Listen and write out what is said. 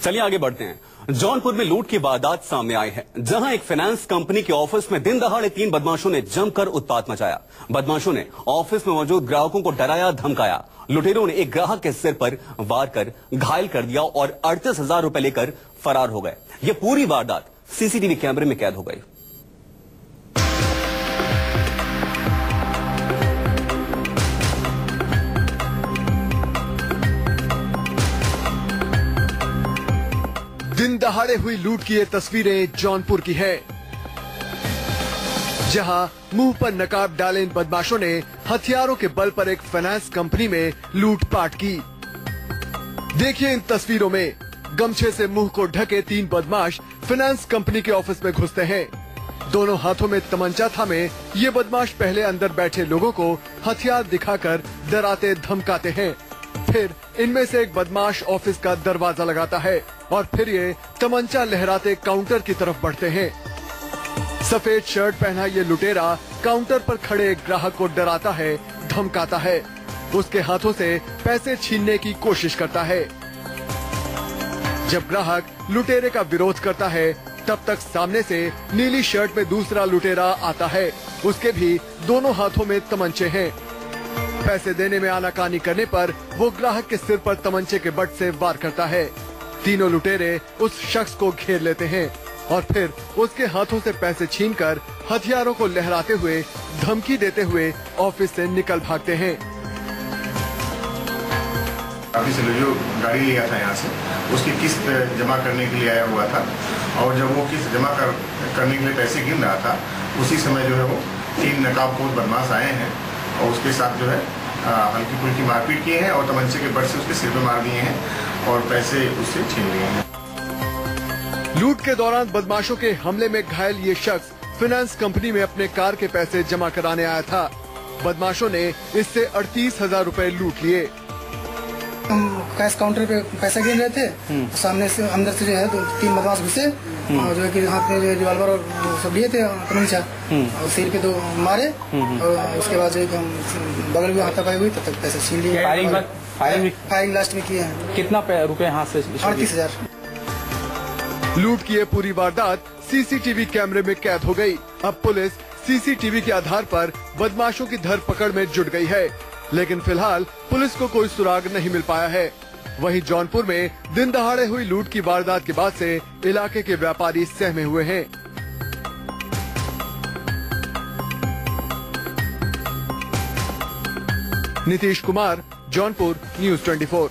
चलिए आगे बढ़ते हैं। जौनपुर में लूट की वारदात सामने आई है, जहां एक फाइनेंस कंपनी के ऑफिस में दिन दहाड़े 3 बदमाशों ने जमकर उत्पात मचाया। बदमाशों ने ऑफिस में मौजूद ग्राहकों को डराया धमकाया। लुटेरों ने एक ग्राहक के सिर पर वार कर घायल कर दिया और 38,000 रुपए लेकर फरार हो गए। यह पूरी वारदात सीसीटीवी कैमरे में कैद हो गई। दिन दहाड़े हुई लूट की ये तस्वीरें जौनपुर की है, जहां मुंह पर नकाब डाले इन बदमाशों ने हथियारों के बल पर एक फाइनेंस कंपनी में लूटपाट की। देखिए इन तस्वीरों में गमछे से मुंह को ढके 3 बदमाश फाइनेंस कंपनी के ऑफिस में घुसते हैं। दोनों हाथों में तमंचा थामे ये बदमाश पहले अंदर बैठे लोगों को हथियार दिखाकर डराते धमकाते हैं। फिर इनमें से एक बदमाश ऑफिस का दरवाजा लगाता है और फिर ये तमंचा लहराते काउंटर की तरफ बढ़ते हैं। सफेद शर्ट पहना ये लुटेरा काउंटर पर खड़े एक ग्राहक को डराता है, धमकाता है, उसके हाथों से पैसे छीनने की कोशिश करता है। जब ग्राहक लुटेरे का विरोध करता है तब तक सामने से नीली शर्ट में दूसरा लुटेरा आता है। उसके भी दोनों हाथों में तमंचे हैं। पैसे देने में आनाकानी करने पर वो ग्राहक के सिर पर तमंचे के बट से वार करता है। तीनों लुटेरे उस शख्स को घेर लेते हैं और फिर उसके हाथों से पैसे छीनकर हथियारों को लहराते हुए धमकी देते हुए ऑफिस से निकल भागते हैं। काफी से जो गाड़ी लिया था यहाँ से, उसकी किस्त जमा करने के लिए आया हुआ था और जब वो किस्त जमा करने के लिए पैसे गिन रहा था, उसी समय जो है वो 3 नकाबपोश बदमाश आए हैं और उसके साथ जो है हल्की फुल्की मारपीट किए हैं और तमंचे के बट से उसके सिर पे मार दिए हैं और पैसे उससे छीन लिए हैं। लूट के दौरान बदमाशों के हमले में घायल ये शख्स फाइनेंस कंपनी में अपने कार के पैसे जमा कराने आया था। बदमाशों ने इससे 38,000 रुपए लूट लिए। हम कैश काउंटर पे पैसा गिन रहे थे, सामने से अंदर से जो है 3 बदमाश घुसे और जो है कि हाथ में जो रिवॉल्वर और सब लिए थे तमंचा और सिर पे 2 मारे और उसके बाद जो है हम बगल में हाथापाई हुई तब तक पैसे छीन लिए। फायरिंग लास्ट में किए हैं। कितना रुपए हाथ से? 38,000। लूट की ये पूरी वारदात सीसीटीवी कैमरे में कैद हो गई। अब पुलिस सीसीटीवी के आधार पर बदमाशों की धरपकड़ में जुट गई है, लेकिन फिलहाल पुलिस को कोई सुराग नहीं मिल पाया है। वहीं जौनपुर में दिन दहाड़े हुई लूट की वारदात के बाद से इलाके के व्यापारी सहमे हुए हैं। नीतीश कुमार, जौनपुर, News 24।